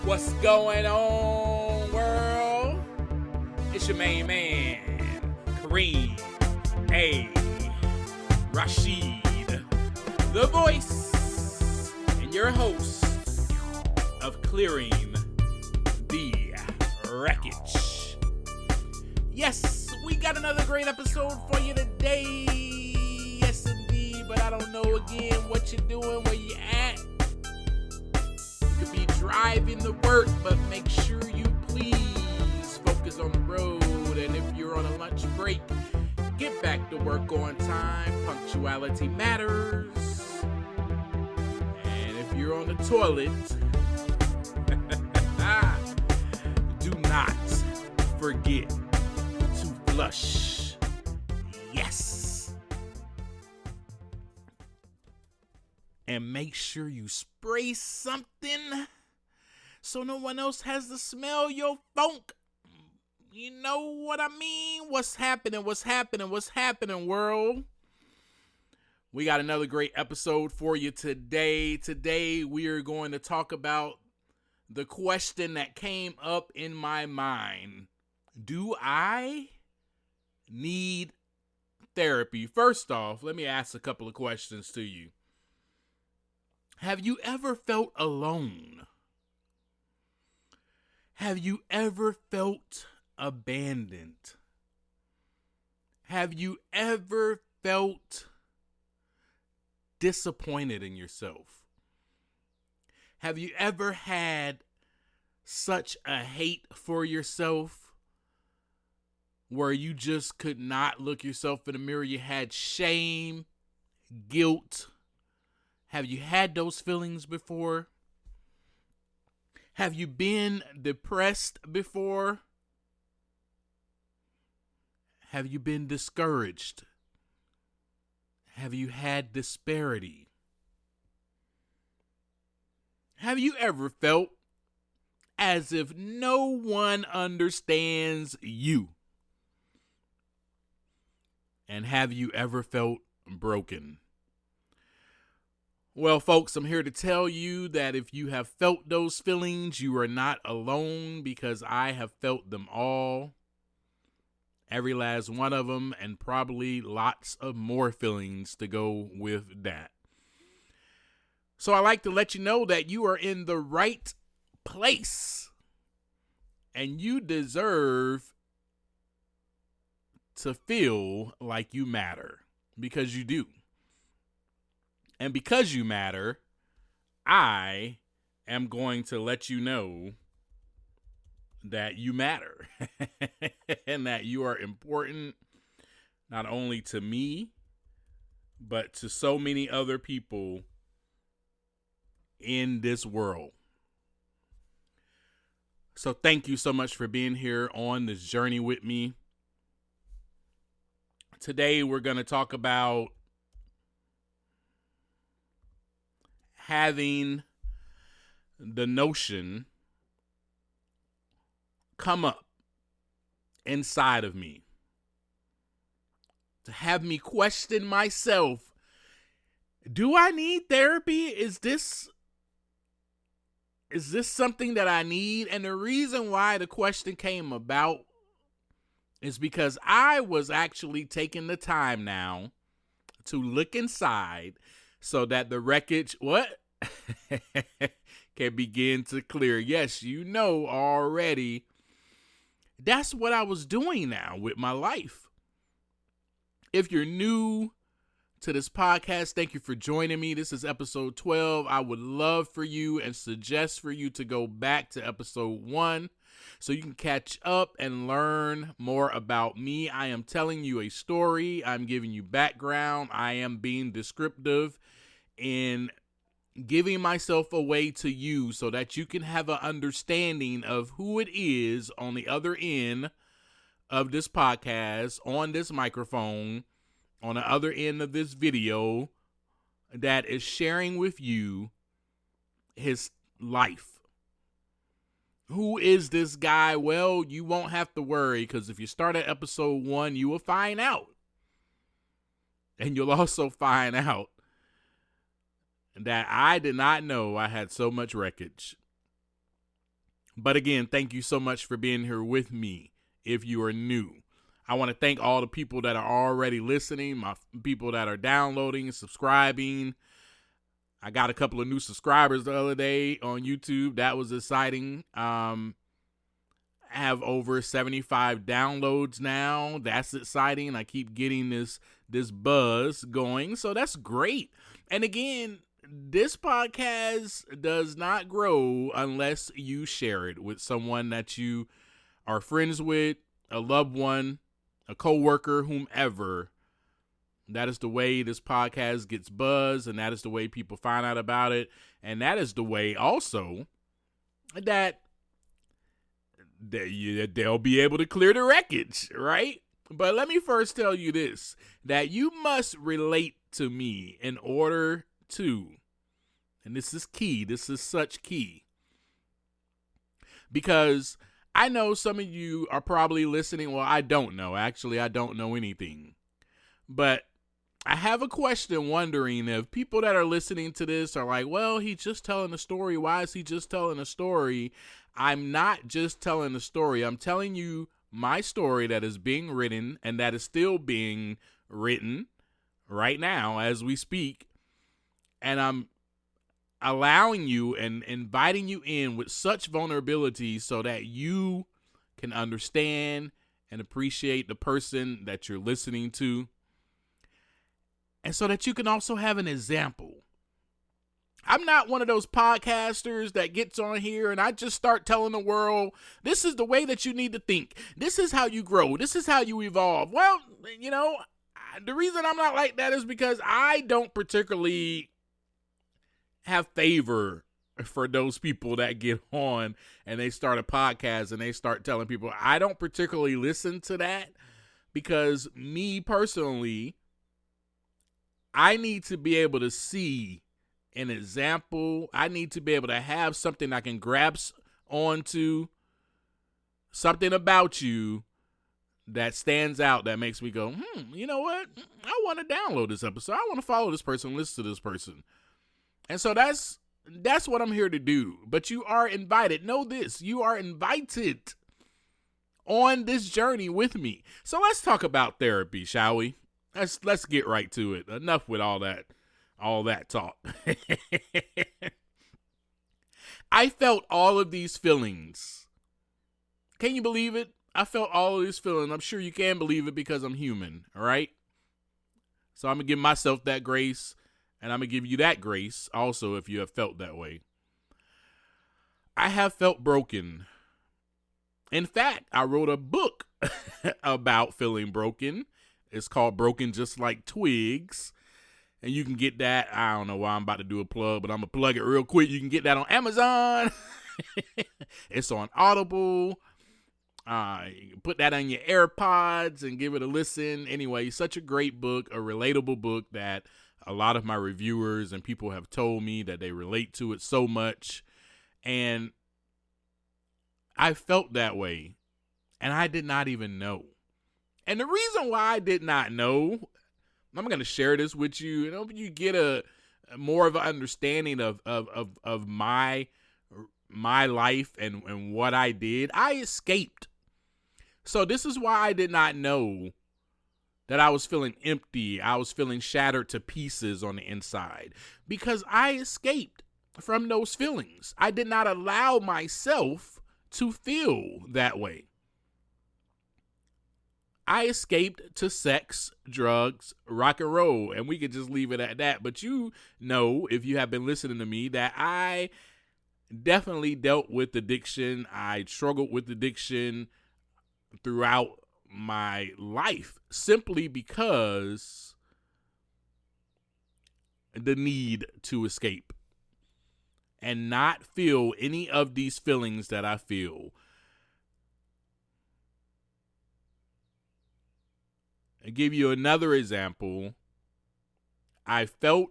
What's going on, world? It's your main man, Kareem A. Rashid, the voice and your host of Clearing the Wreckage. Yes, we got another great episode for you today. Yes, indeed, but I don't know again what you're doing, where you at. You could be driving to work, but make sure you please focus on the road. And if you're on a lunch break, get back to work on time. Punctuality matters. And if you're on the toilet, do not forget to flush. Yes. And make sure you spray something so no one else has to smell your funk. You know what I mean? What's happening, world? We got another great episode for you today. Today, we are going to talk about the question that came up in my mind. Do I need therapy? First off, let me ask a couple of questions to you. Have you ever felt alone? Have you ever felt abandoned? Have you ever felt disappointed in yourself? Have you ever had such a hate for yourself where you just could not look yourself in the mirror? You had shame, guilt. Have you had those feelings before? Have you been depressed before? Have you been discouraged? Have you had disparity? Have you ever felt as if no one understands you? And have you ever felt broken? Well, folks, I'm here to tell you that if you have felt those feelings, you are not alone, because I have felt them all. Every last one of them, and probably lots of more feelings to go with that. So I like to let you know that you are in the right place, and you deserve to feel like you matter, because you do. And because you matter, I am going to let you know that you matter and that you are important, not only to me, but to so many other people in this world. So thank you so much for being here on this journey with me. Today we're going to talk about having the notion come up inside of me to have me question myself. Do I need therapy? Is this something that I need? And the reason why the question came about is because I was actually taking the time now to look inside so that the wreckage, can begin to clear. Yes, you know already. That's what I was doing now with my life. If you're new to this podcast, thank you for joining me. This is episode 12. I would love for you and suggest for you to go back to episode 1 so you can catch up and learn more about me. I am telling you a story. I'm giving you background. I am being descriptive in giving myself away to you so that you can have an understanding of who it is on the other end of this podcast, on this microphone, on the other end of this video, that is sharing with you his life. Who is this guy? Well, you won't have to worry, because if you start at episode 1, you will find out. And you'll also find out that I did not know I had so much wreckage. But again, thank you so much for being here with me if you are new. I want to thank all the people that are already listening, my people that are downloading, subscribing. I got a couple of new subscribers the other day on YouTube. That was exciting. I have over 75 downloads now. That's exciting. I keep getting this buzz going, so that's great. And again, this podcast does not grow unless you share it with someone that you are friends with, a loved one, a coworker, whomever. That is the way this podcast gets buzz, and that is the way people find out about it. And that is the way also that they'll be able to clear the wreckage, right? But let me first tell you this, that you must relate to me in order to, and this is key, this is such key, because I know some of you are probably listening. Well, I don't know. Actually, I don't know anything. But I have a question wondering if people that are listening to this are like, well, he's just telling a story. Why is he just telling a story? I'm not just telling a story. I'm telling you my story that is being written and that is still being written right now as we speak. And I'm allowing you and inviting you in with such vulnerability so that you can understand and appreciate the person that you're listening to, and so that you can also have an example. I'm not one of those podcasters that gets on here and I just start telling the world, this is the way that you need to think. This is how you grow. This is how you evolve. Well, you know, the reason I'm not like that is because I don't particularly have favor for those people that get on and they start a podcast and they start telling people. I don't particularly listen to that, because me personally, I need to be able to see an example. I need to be able to have something I can grasp onto, something about you that stands out, that makes me go, you know what? I want to download this episode. I want to follow this person, listen to this person. And so that's what I'm here to do. But you are invited. Know this. You are invited on this journey with me. So let's talk about therapy, shall we? Let's get right to it. Enough with all that talk. I felt all of these feelings. Can you believe it? I felt all of these feelings. I'm sure you can believe it because I'm human, all right? So I'm going to give myself that grace. And I'm going to give you that grace also if you have felt that way. I have felt broken. In fact, I wrote a book about feeling broken. It's called Broken Just Like Twigs. And you can get that. I don't know why I'm about to do a plug, but I'm going to plug it real quick. You can get that on Amazon. It's on Audible. You can put that on your AirPods and give it a listen. Anyway, such a great book, a relatable book that a lot of my reviewers and people have told me that they relate to it so much. And I felt that way. And I did not even know. And the reason why I did not know, I'm going to share this with you. You know, you get a more of an understanding of my life and what I did. I escaped. So this is why I did not know that I was feeling empty. I was feeling shattered to pieces on the inside because I escaped from those feelings. I did not allow myself to feel that way. I escaped to sex, drugs, rock and roll, and we could just leave it at that. But you know, if you have been listening to me, that I definitely dealt with addiction. I struggled with addiction throughout my life simply because the need to escape and not feel any of these feelings that I feel. I'll give you another example. I felt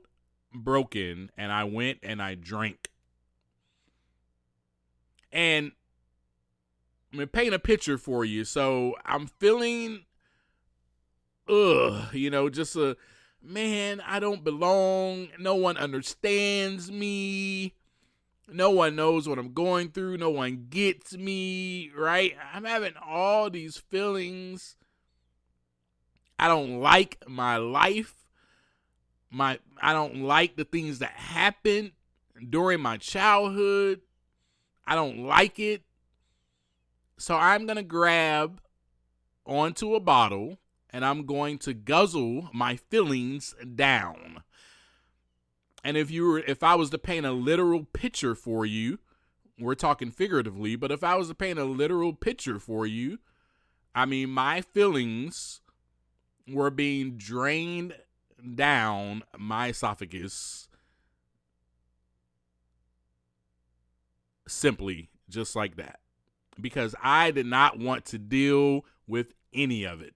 broken and I went and I drank. And I'm going to paint a picture for you. So I'm feeling, just man, I don't belong. No one understands me. No one knows what I'm going through. No one gets me, right? I'm having all these feelings. I don't like my life. I don't like the things that happened during my childhood. I don't like it. So I'm going to grab onto a bottle and I'm going to guzzle my feelings down. And if I was to paint a literal picture for you, we're talking figuratively, but if I was to paint a literal picture for you, I mean, my feelings were being drained down my esophagus, simply just like that, because I did not want to deal with any of it.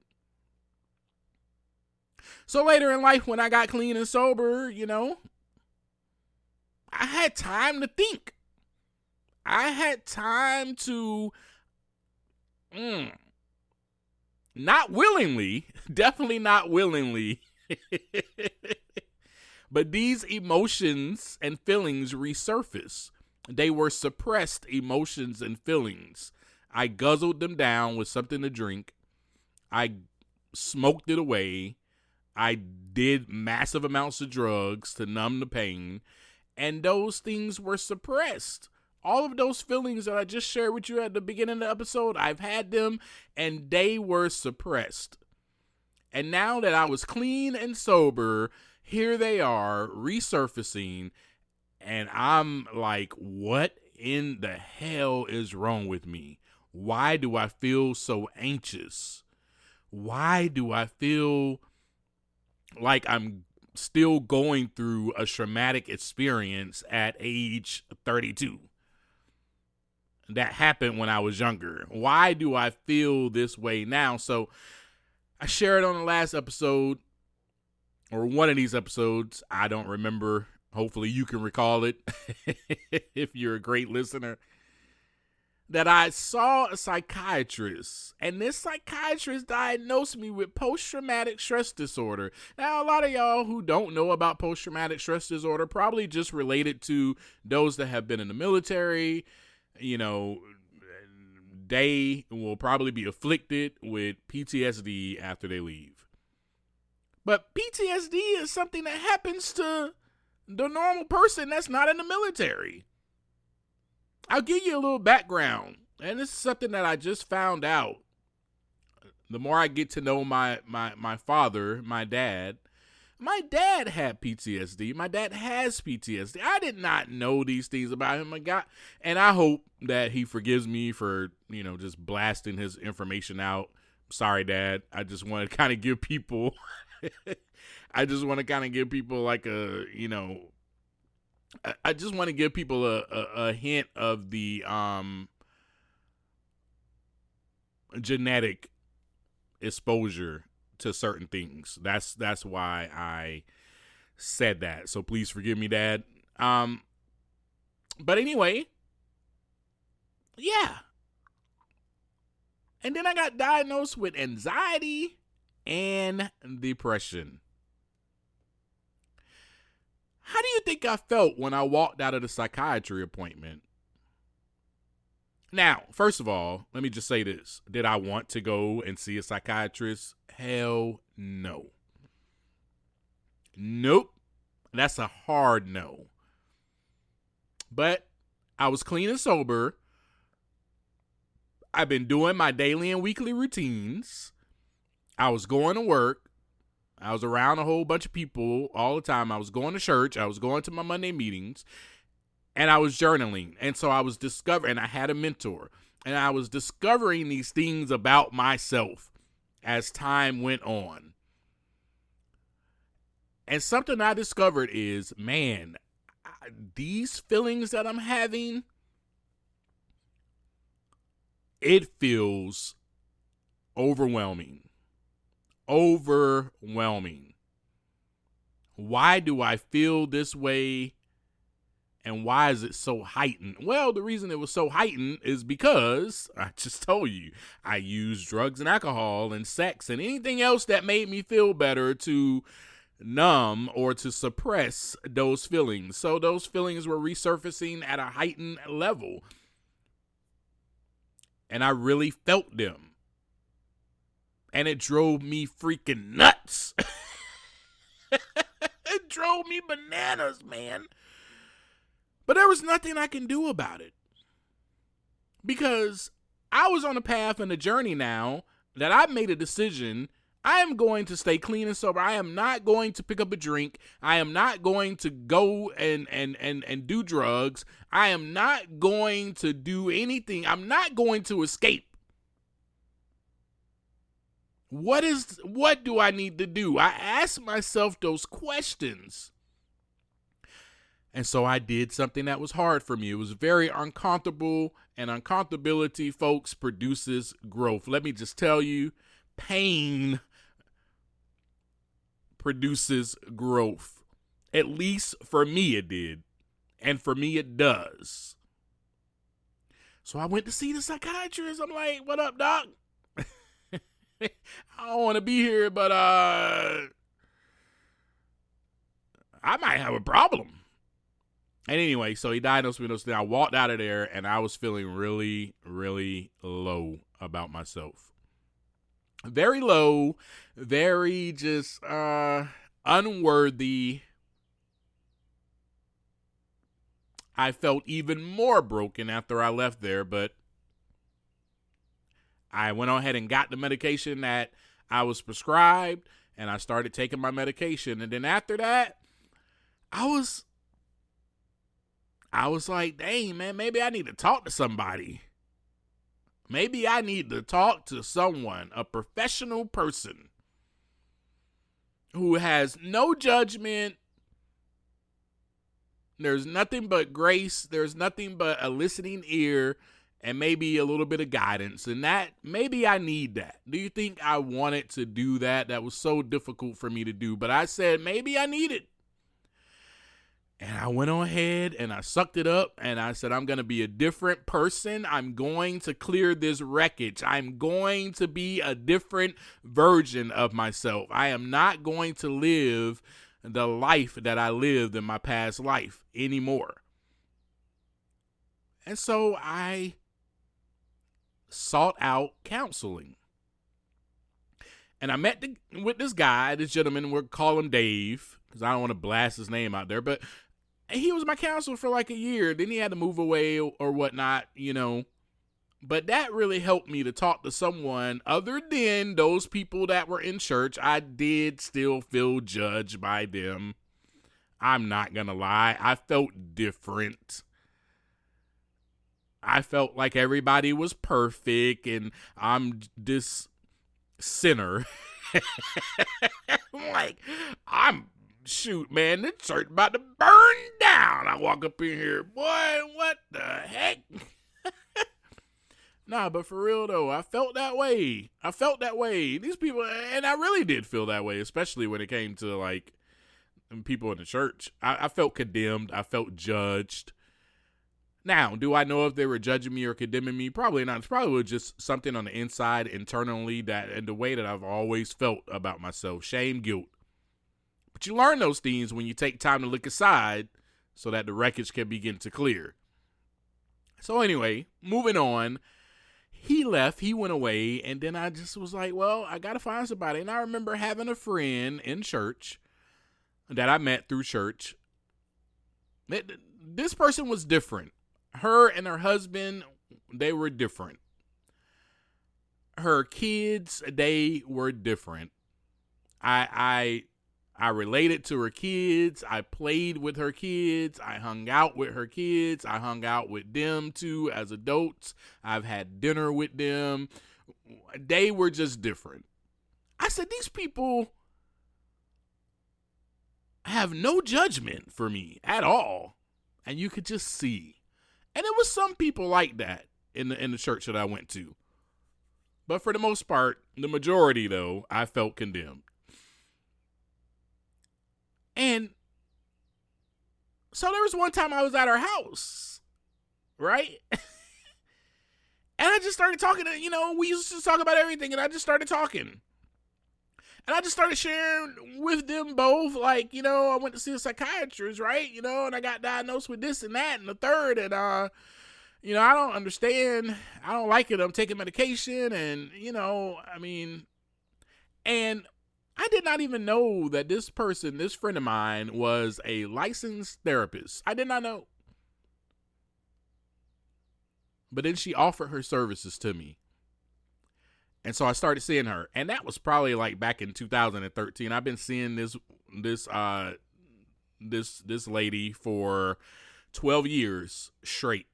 So later in life, when I got clean and sober, I had time to think. I had time to, not willingly, definitely not willingly, but these emotions and feelings resurface. They were suppressed emotions and feelings. I guzzled them down with something to drink. I smoked it away. I did massive amounts of drugs to numb the pain, and those things were suppressed. All of those feelings that I just shared with you at the beginning of the episode, I've had them, and they were suppressed. And now that I was clean and sober, here they are resurfacing, and I'm like, what in the hell is wrong with me? Why do I feel so anxious? Why do I feel like I'm still going through a traumatic experience at age 32? That happened when I was younger. Why do I feel this way now? So I shared on the last episode, or one of these episodes. I don't remember. Hopefully you can recall it if you're a great listener. That I saw a psychiatrist, and this psychiatrist diagnosed me with post-traumatic stress disorder. Now, a lot of y'all who don't know about post-traumatic stress disorder probably just relate it to those that have been in the military. They will probably be afflicted with PTSD after they leave. But PTSD is something that happens to the normal person that's not in the military. I'll give you a little background, and this is something that I just found out. The more I get to know my father, my dad had PTSD. My dad has PTSD. I did not know these things about him. And I hope that he forgives me for, just blasting his information out. Sorry, Dad. I just want to kind of give people, I just want to give people a hint of the genetic exposure to certain things. That's why I said that. So please forgive me, Dad. But anyway, yeah. And then I got diagnosed with anxiety and depression. How do you think I felt when I walked out of the psychiatry appointment? Now, first of all, let me just say this. Did I want to go and see a psychiatrist? Hell no. Nope. That's a hard no. But I was clean and sober. I've been doing my daily and weekly routines. I was going to work. I was around a whole bunch of people all the time. I was going to church. I was going to my Monday meetings. And I was journaling. And so I was discovering, I had a mentor. And I was discovering these things about myself as time went on. And something I discovered is, man, these feelings that I'm having, it feels overwhelming. Overwhelming. Why do I feel this way? And why is it so heightened? Well, the reason it was so heightened is because, I just told you, I used drugs and alcohol and sex and anything else that made me feel better to numb or to suppress those feelings. So those feelings were resurfacing at a heightened level. And I really felt them. And it drove me freaking nuts. It drove me bananas, man. But there was nothing I can do about it. Because I was on a path and a journey now that I've made a decision. I am going to stay clean and sober. I am not going to pick up a drink. I am not going to go and do drugs. I am not going to do anything. I'm not going to escape. What do I need to do? I asked myself those questions. And so I did something that was hard for me. It was very uncomfortable, and uncomfortability, folks, produces growth. Let me just tell you, pain produces growth. At least for me it did. And for me it does. So I went to see the psychiatrist. I'm like, what up, doc? I don't want to be here, but I might have a problem. And anyway, so he diagnosed me with those. I walked out of there and I was feeling really, really low about myself. Very low, very just unworthy. I felt even more broken after I left there, but I went on ahead and got the medication that I was prescribed, and I started taking my medication. And then after that, I was like, dang, man, maybe I need to talk to somebody. Maybe I need to talk to someone, a professional person who has no judgment. There's nothing but grace. There's nothing but a listening ear and maybe a little bit of guidance. And that, maybe I need that. Do you think I wanted to do that? That was so difficult for me to do. But I said, maybe I need it. And I went on ahead and I sucked it up and I said, I'm going to be a different person. I'm going to clear this wreckage. I'm going to be a different version of myself. I am not going to live the life that I lived in my past life anymore. And so I sought out counseling. And I met with this guy, this gentleman, we'll call him Dave, because I don't want to blast his name out there, but he was my counselor for like a year. Then he had to move away or whatnot, you know. But that really helped me to talk to someone other than those people that were in church. I did still feel judged by them. I'm not going to lie. I felt different. I felt like everybody was perfect and I'm this sinner. Shoot, man, this church about to burn down. I walk up in here, boy, what the heck? Nah, but for real though, I felt that way. These people, and I really did feel that way, especially when it came to like people in the church. I felt condemned. I felt judged. Now, do I know if they were judging me or condemning me? Probably not. It's probably just something on the inside, internally, that and the way that I've always felt about myself. Shame, guilt. But you learn those things when you take time to look aside so that the wreckage can begin to clear. So anyway, moving on. He left, he went away, and then I just was like, well, I got to find somebody. And I remember having a friend in church that I met through church. This person was different. Her and her husband, they were different. Her kids, they were different. I related to her kids. I played with her kids. I hung out with her kids. I hung out with them too as adults. I've had dinner with them. They were just different. I said, these people have no judgment for me at all. And you could just see. And it was some people like that in the church that I went to. But for the most part, the majority though, I felt condemned. And so there was one time I was at her house, right? And I just started talking to, we used to talk about everything, and I just started talking. And I just started sharing with them both, like, I went to see a psychiatrist, right? And I got diagnosed with this and that and the third. And, I don't understand. I don't like it. I'm taking medication. And, and I did not even know that this friend of mine, was a licensed therapist. I did not know. But then she offered her services to me. And so I started seeing her. And that was probably like back in 2013. I've been seeing this lady for 12 years straight,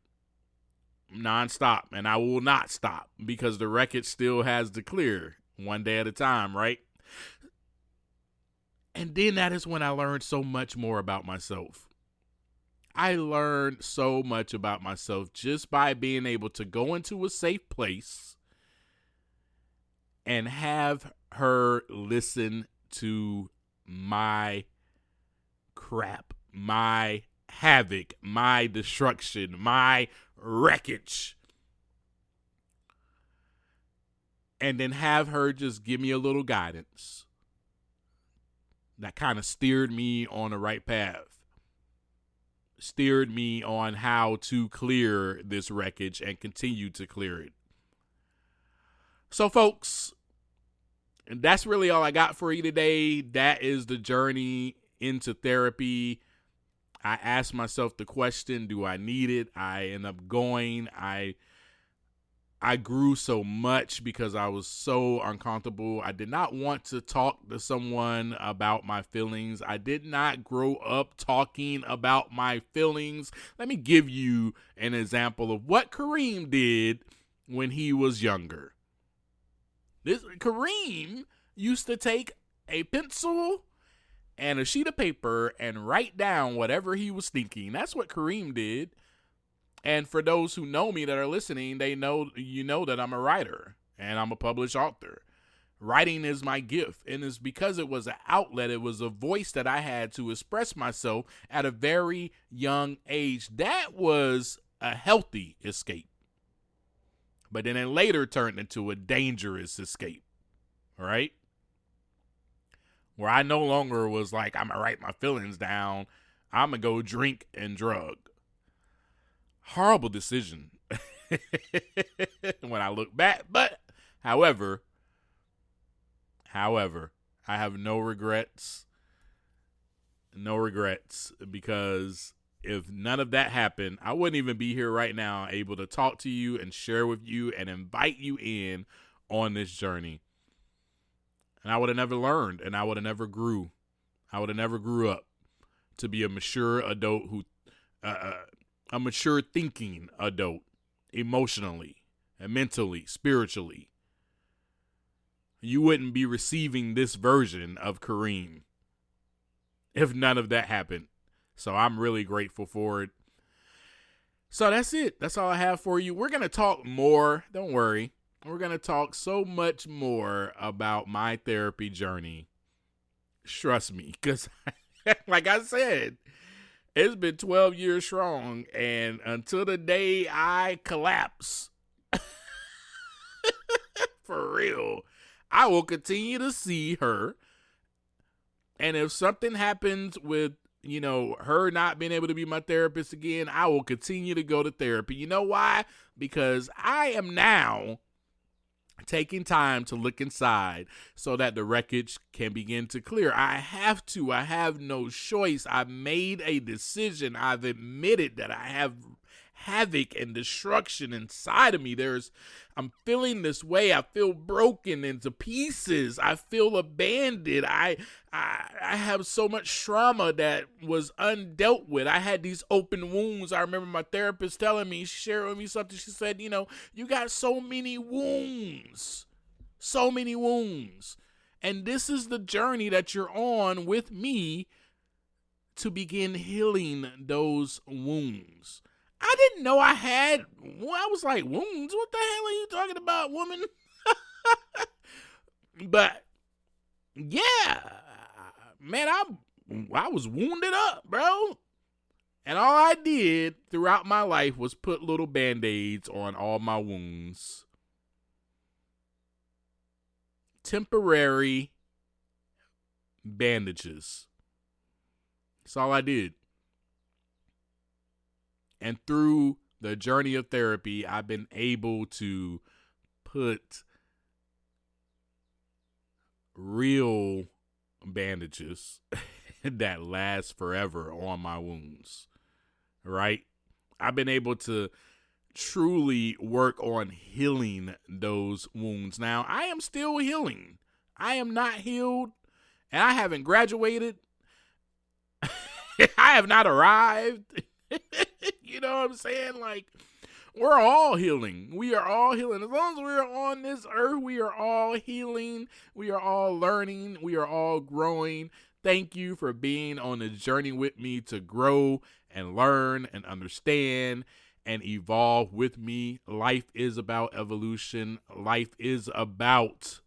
nonstop. And I will not stop, because the wreckage still has to clear one day at a time, right? And then that is when I learned so much more about myself. I learned so much about myself just by being able to go into a safe place and have her listen to my crap, my havoc, my destruction, my wreckage. And then have her just give me a little guidance that kind of steered me on the right path. Steered me on how to clear this wreckage and continue to clear it. So, folks, that's really all I got for you today. That is the journey into therapy. I asked myself the question, do I need it? I end up going. I grew so much because I was so uncomfortable. I did not want to talk to someone about my feelings. I did not grow up talking about my feelings. Let me give you an example of what Kareem did when he was younger. Kareem used to take a pencil and a sheet of paper and write down whatever he was thinking. That's what Kareem did. And for those who know me that are listening, they know that I'm a writer and I'm a published author. Writing is my gift, and it's because it was an outlet. It was a voice that I had to express myself at a very young age. That was a healthy escape. But then it later turned into a dangerous escape, right? Where I no longer was like, I'm going to write my feelings down. I'm going to go drink and drug. Horrible decision when I look back. But, however, I have no regrets. No regrets, because if none of that happened, I wouldn't even be here right now able to talk to you and share with you and invite you in on this journey. And I would have never learned, and I would have never grew. I would have never grew up to be a mature adult a mature thinking adult, emotionally and mentally, spiritually. You wouldn't be receiving this version of Kareem if none of that happened. So I'm really grateful for it. So that's it. That's all I have for you. We're going to talk more. Don't worry. We're going to talk so much more about my therapy journey. Trust me, because like I said, it's been 12 years strong, and until the day I collapse, for real, I will continue to see her. And if something happens with, her not being able to be my therapist again, I will continue to go to therapy. You know why? Because I am now taking time to look inside so that the wreckage can begin to clear. I have to. I have no choice. I've made a decision. I've admitted that I have havoc and destruction inside of me. I'm feeling this way. I feel broken into pieces. I feel abandoned. I have so much trauma that was undealt with. I had these open wounds. I remember my therapist telling me, sharing with me something. She said, you got so many wounds. So many wounds. And this is the journey that you're on with me to begin healing those wounds. I didn't know I had, I was like, wounds? What the hell are you talking about, woman? But, yeah, man, I was wounded up, bro. And all I did throughout my life was put little Band-Aids on all my wounds. Temporary bandages. That's all I did. And through the journey of therapy, I've been able to put real bandages that last forever on my wounds, right? I've been able to truly work on healing those wounds. Now, I am still healing. I am not healed, and I haven't graduated. I have not arrived. You know what I'm saying? Like, we're all healing. We are all healing. As long as we're on this earth, we are all healing. We are all learning. We are all growing. Thank you for being on the journey with me to grow and learn and understand and evolve with me. Life is about evolution. Life is about,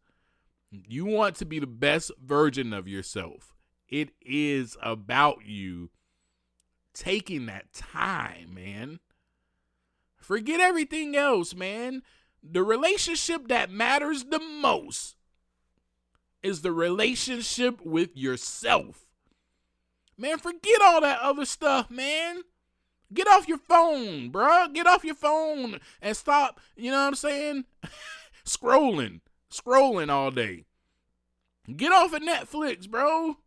you want to be the best version of yourself. It is about you taking that time, man. Forget everything else, man. The relationship that matters the most is the relationship with yourself. Man, forget all that other stuff, man. Get off your phone, bro. Get off your phone and stop, you know what I'm saying? Scrolling all day. Get off of Netflix, bro.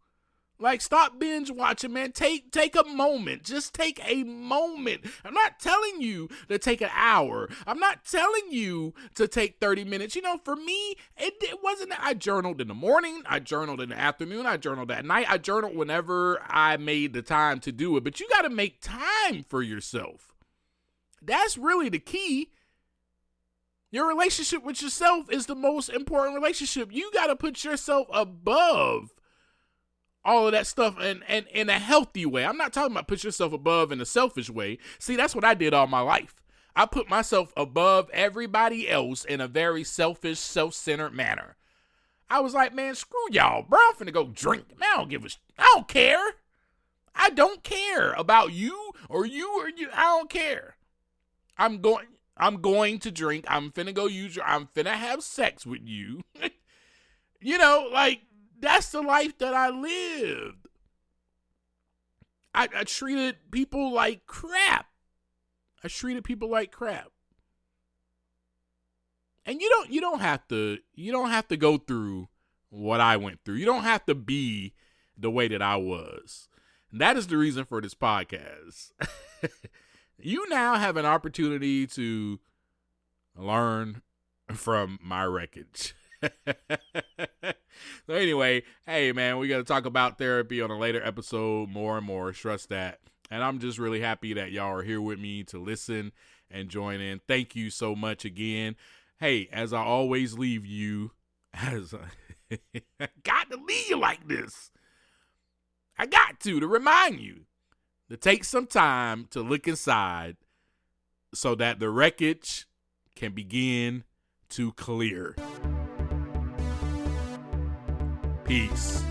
Like, stop binge watching, man. Take a moment. Just take a moment. I'm not telling you to take an hour. I'm not telling you to take 30 minutes. You know, for me, it wasn't that I journaled in the morning. I journaled in the afternoon. I journaled at night. I journaled whenever I made the time to do it. But you got to make time for yourself. That's really the key. Your relationship with yourself is the most important relationship. You got to put yourself above all of that stuff and in a healthy way. I'm not talking about put yourself above in a selfish way. See, that's what I did all my life. I put myself above everybody else in a very selfish, self-centered manner. I was like, man, screw y'all, bro. I'm finna go drink. Man, I don't care. I don't care about you or you. I don't care. I'm going to drink. I'm finna go I'm finna have sex with you. You know, like, that's the life that I lived. I treated people like crap. And you don't have to go through what I went through. You don't have to be the way that I was. And that is the reason for this podcast. You now have an opportunity to learn from my wreckage. So anyway, hey man, we got to talk about therapy on a later episode more and more. Trust that. And I'm just really happy that y'all are here with me to listen and join in. Thank you so much again. Hey, as I always leave you, I got to leave you like this. I got to remind you to take some time to look inside so that the wreckage can begin to clear. Peace.